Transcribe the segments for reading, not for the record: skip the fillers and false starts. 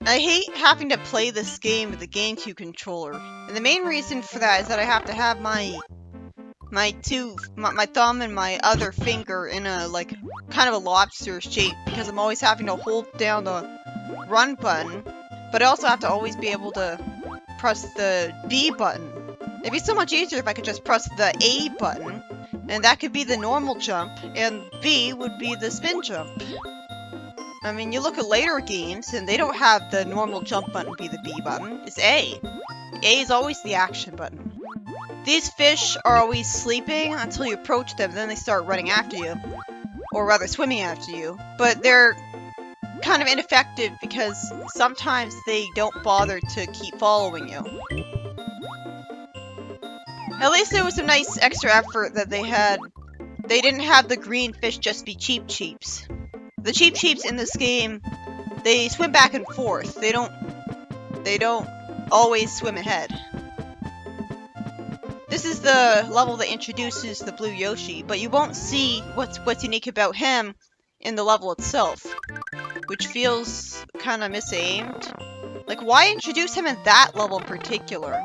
I hate having to play this game with the GameCube controller, and the main reason for that is that I have to have my thumb and my other finger in a, like, kind of a lobster shape, because I'm always having to hold down the run button, but I also have to always be able to press the B button. It'd be so much easier if I could just press the A button, and that could be the normal jump, and B would be the spin jump. I mean, you look at later games, and they don't have the normal jump button be the B button. It's A. A is always the action button. These fish are always sleeping until you approach them, then they start running after you. Or rather, swimming after you. But they're kind of ineffective because sometimes they don't bother to keep following you. At least there was a nice extra effort that they had. They didn't have the green fish just be Cheep Cheeps. The Cheep Cheeps in this game, they swim back and forth. They don't always swim ahead. This is the level that introduces the blue Yoshi, but you won't see what's unique about him in the level itself, which feels kind of misaimed. Like, why introduce him in that level in particular?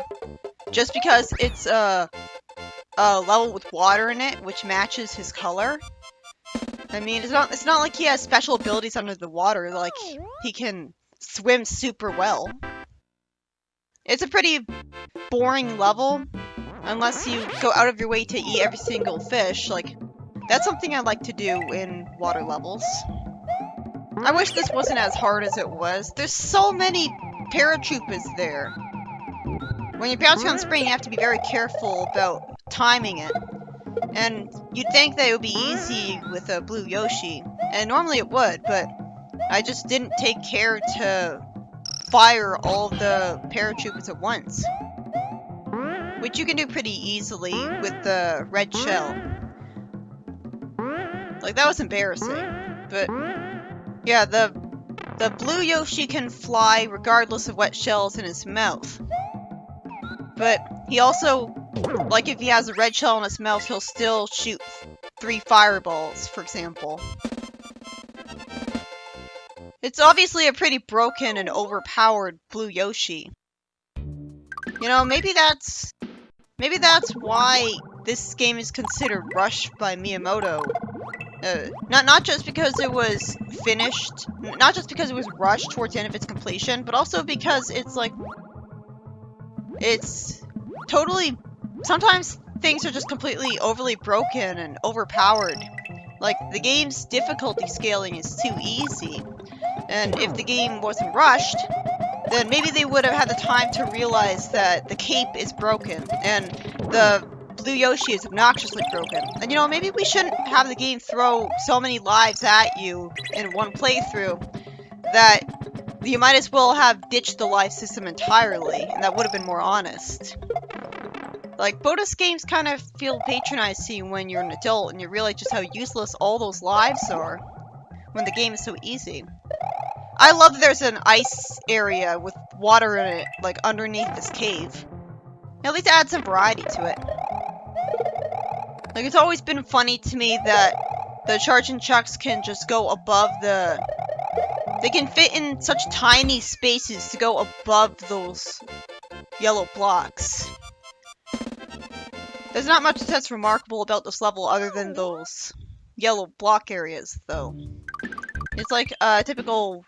Just because it's a level with water in it, which matches his color? I mean, it's not like he has special abilities under the water, like he can swim super well. It's a pretty boring level, unless you go out of your way to eat every single fish. Like, that's something I like to do in water levels. I wish this wasn't as hard as it was. There's so many paratroopers there. When you're bouncing on spring, you have to be very careful about timing it. And you'd think that it would be easy with a blue Yoshi, and normally it would, but I just didn't take care to fire all the paratroopers at once. Which you can do pretty easily with the red shell. Like, that was embarrassing. But, yeah, the blue Yoshi can fly regardless of what shell's in his mouth. But he also, like, if he has a red shell in his mouth, he'll still shoot 3 fireballs, for example. It's obviously a pretty broken and overpowered blue Yoshi. You know, maybe that's why this game is considered rushed by Miyamoto. Not just because it was finished, not just because it was rushed towards the end of its completion, but also because it's like, it's totally, sometimes things are just completely overly broken and overpowered. Like, the game's difficulty scaling is too easy, and if the game wasn't rushed, then maybe they would have had the time to realize that the cape is broken, and the blue Yoshi is obnoxiously broken. And you know, maybe we shouldn't have the game throw so many lives at you in one playthrough that you might as well have ditched the life system entirely, and that would have been more honest. Like, bonus games kind of feel patronizing when you're an adult and you realize just how useless all those lives are when the game is so easy. I love that there's an ice area with water in it, like, underneath this cave. At least add some variety to it. Like, it's always been funny to me that the charging chucks can just go above the... They can fit in such tiny spaces to go above those yellow blocks. There's not much that's remarkable about this level other than those yellow block areas, though. It's like a typical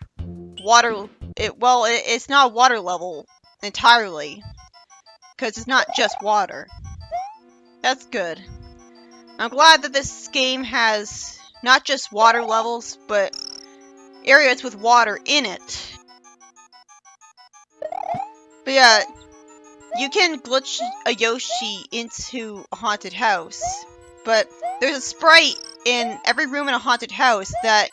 water... it's not a water level entirely, because it's not just water. That's good. I'm glad that this game has not just water levels, but areas with water in it. But yeah, you can glitch a Yoshi into a haunted house, but there's a sprite in every room in a haunted house that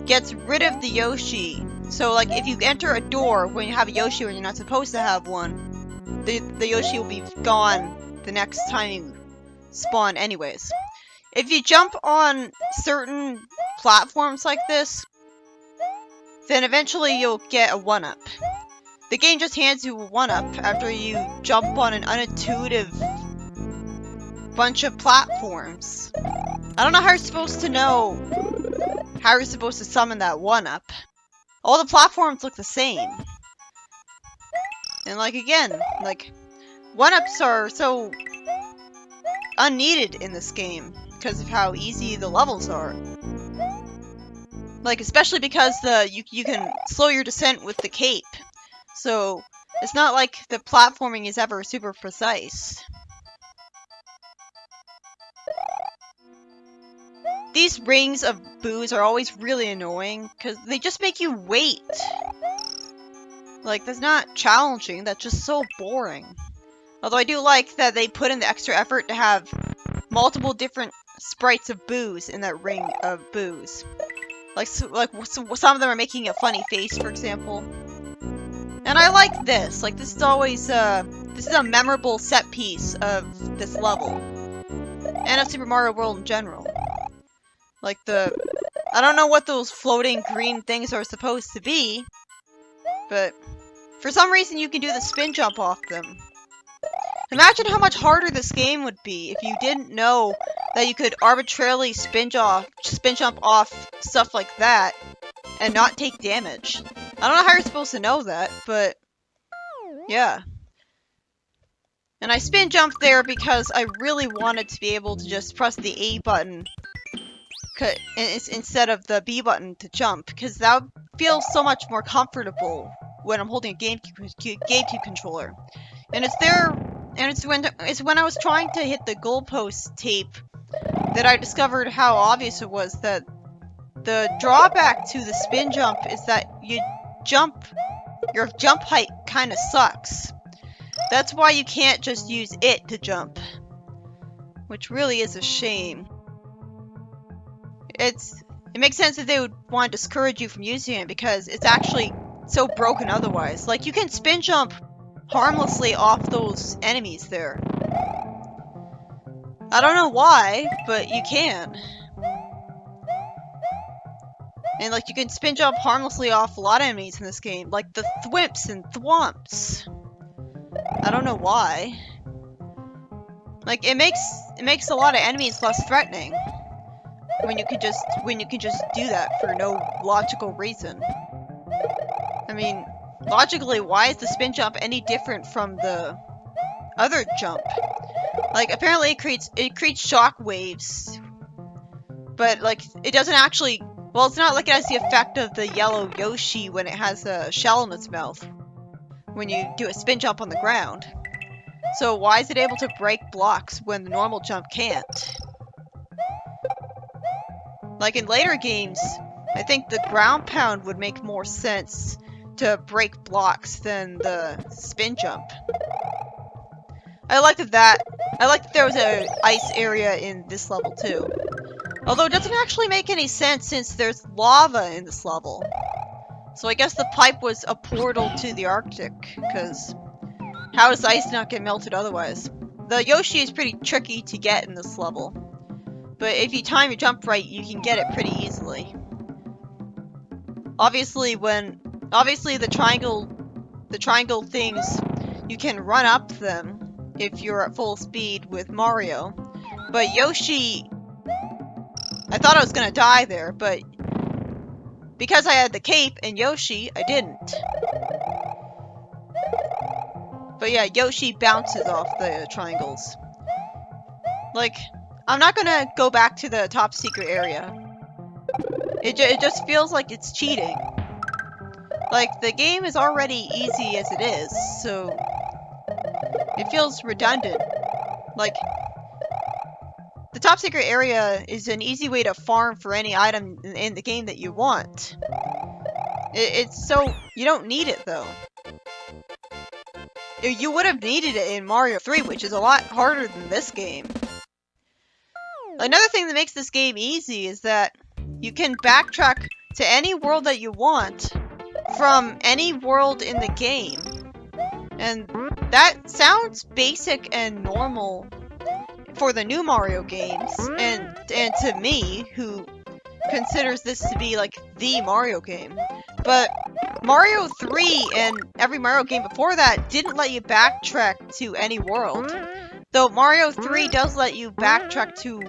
gets rid of the Yoshi. So, like, if you enter a door when you have a Yoshi when you're not supposed to have one, the Yoshi will be gone the next time you spawn anyways. If you jump on certain platforms like this, then eventually you'll get a 1-up. The game just hands you a 1-up after you jump on an unintuitive bunch of platforms. I don't know how you're supposed to know how you're supposed to summon that 1-up. All the platforms look the same. And like again, like 1-ups are so unneeded in this game because of how easy the levels are. Like especially because you can slow your descent with the cape. So it's not like the platforming is ever super precise. These rings of boos are always really annoying because they just make you wait. Like, that's not challenging, that's just so boring. Although I do like that they put in the extra effort to have multiple different sprites of boos in that ring of boos. Like some of them are making a funny face, for example. And I like this. Like, this is always, this is a memorable set piece of this level. And of Super Mario World in general. Like I don't know what those floating green things are supposed to be, but for some reason you can do the spin jump off them. Imagine how much harder this game would be if you didn't know that you could arbitrarily spin jump off stuff like that and not take damage. I don't know how you're supposed to know that, but yeah. And I spin jumped there because I really wanted to be able to just press the A button instead of the B button to jump, because that feels so much more comfortable when I'm holding a GameCube controller. And it's there, and it's when I was trying to hit the goalpost tape that I discovered how obvious it was that the drawback to the spin jump is that your jump height kind of sucks. That's why you can't just use it to jump, which really is a shame. It makes sense that they would want to discourage you from using it because it's actually so broken otherwise. Like, you can spin jump harmlessly off those enemies there. I don't know why, but you can. And like, you can spin jump harmlessly off a lot of enemies in this game, like the thwimps and thwomps. I don't know why. Like, it makes a lot of enemies less threatening. When you can just do that for no logical reason. I mean, logically, why is the spin jump any different from the other jump? Like, apparently it creates shock waves, but like it doesn't actually. Well, it's not like it has the effect of the yellow Yoshi when it has a shell in its mouth when you do a spin jump on the ground. So why is it able to break blocks when the normal jump can't? Like in later games, I think the ground pound would make more sense to break blocks than the spin jump. I like that there was an ice area in this level too. Although it doesn't actually make any sense since there's lava in this level. So I guess the pipe was a portal to the Arctic, because how does ice not get melted otherwise? The Yoshi is pretty tricky to get in this level. But if you time your jump right, you can get it pretty easily. Obviously the triangle things, you can run up them if you're at full speed with Mario. But Yoshi, I thought I was gonna die there, but because I had the cape and Yoshi, I didn't. But yeah, Yoshi bounces off the triangles. Like, I'm not gonna go back to the top secret area. It just feels like it's cheating. Like, the game is already easy as it is, so it feels redundant. Like, the top secret area is an easy way to farm for any item in the game that you want. It's so, you don't need it though. You would have needed it in Mario 3, which is a lot harder than this game. Another thing that makes this game easy is that you can backtrack to any world that you want from any world in the game. And that sounds basic and normal for the new Mario games, and to me, who considers this to be like the Mario game. But Mario 3 and every Mario game before that didn't let you backtrack to any world. Though Mario 3 does let you backtrack to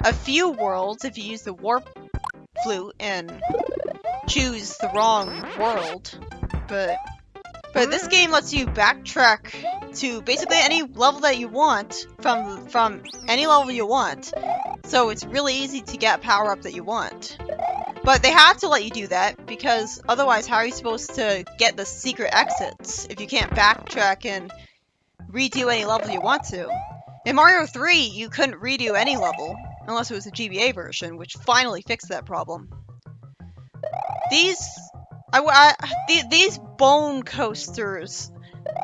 a few worlds if you use the warp flute and choose the wrong world. But this game lets you backtrack to basically any level that you want from any level you want. So it's really easy to get power up that you want. But they have to let you do that because otherwise how are you supposed to get the secret exits if you can't backtrack and redo any level you want to? In Mario 3, you couldn't redo any level unless it was a GBA version, which finally fixed that problem. These bone coasters,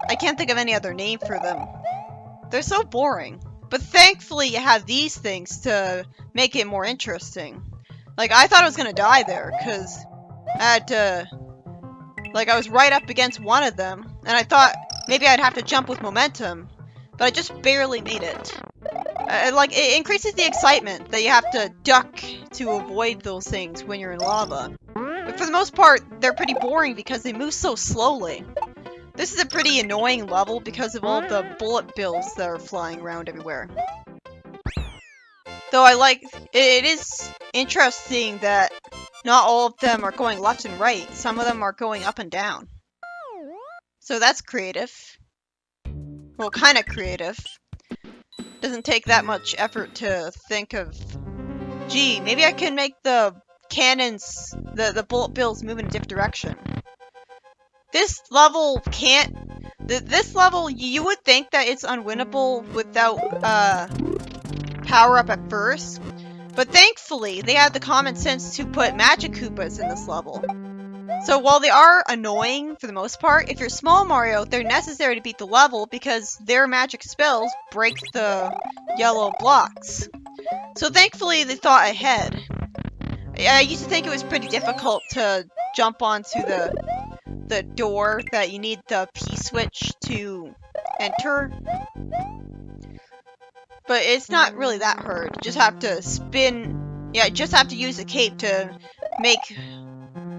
I can't think of any other name for them. They're so boring. But thankfully you have these things to make it more interesting. Like, I thought I was gonna die there, because I had to... Like, I was right up against one of them, and I thought maybe I'd have to jump with momentum, but I just barely made it. Like, it increases the excitement that you have to duck to avoid those things when you're in lava. But for the most part, they're pretty boring because they move so slowly. This is a pretty annoying level because of all the bullet bills that are flying around everywhere. Though it is interesting that not all of them are going left and right. Some of them are going up and down. So that's creative. Well, kind of creative. Doesn't take that much effort to think of, gee, maybe I can make the cannons, the bullet bills move in a different direction. This level can't... This level, you would think that it's unwinnable without, power up at first. But thankfully, they had the common sense to put Magic Koopas in this level. So while they are annoying for the most part, if you're small Mario, they're necessary to beat the level because their magic spells break the yellow blocks. So thankfully, they thought ahead. I used to think it was pretty difficult to jump onto the door that you need the P-switch to enter. But it's not really that hard. You just have to spin... Yeah, you just have to use the cape to make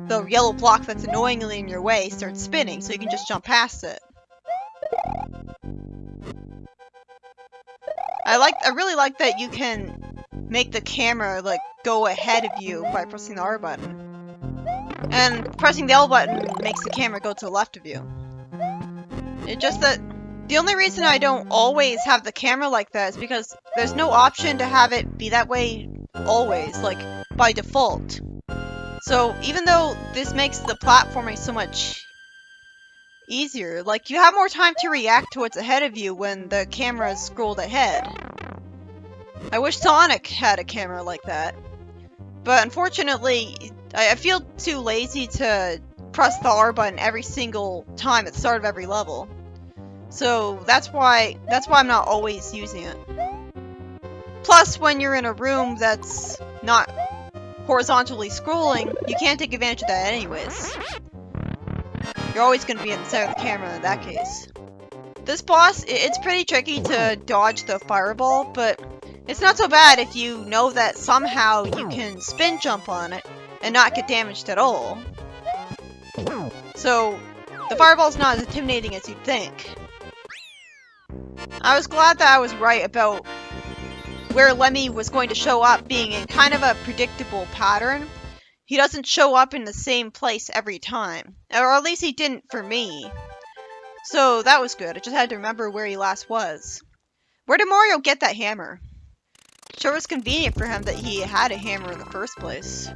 the yellow block that's annoyingly in your way start spinning, so you can just jump past it. I really like that you can make the camera, like, go ahead of you by pressing the R button. And pressing the L button makes the camera go to the left of you. It's just that the only reason I don't always have the camera like that is because there's no option to have it be that way always, like, by default. So, even though this makes the platforming so much easier, like, you have more time to react to what's ahead of you when the camera is scrolled ahead. I wish Sonic had a camera like that. But unfortunately, I feel too lazy to press the R button every single time at the start of every level. So that's why I'm not always using it. Plus, when you're in a room that's not horizontally scrolling, you can't take advantage of that anyways. You're always going to be in the center of the camera in that case. This boss, it's pretty tricky to dodge the fireball, but it's not so bad if you know that somehow you can spin jump on it and not get damaged at all. So, the fireball's not as intimidating as you'd think. I was glad that I was right about where Lemmy was going to show up being in kind of a predictable pattern. He doesn't show up in the same place every time. Or at least he didn't for me. So that was good. I just had to remember where he last was. Where did Mario get that hammer? Sure was convenient for him that he had a hammer in the first place.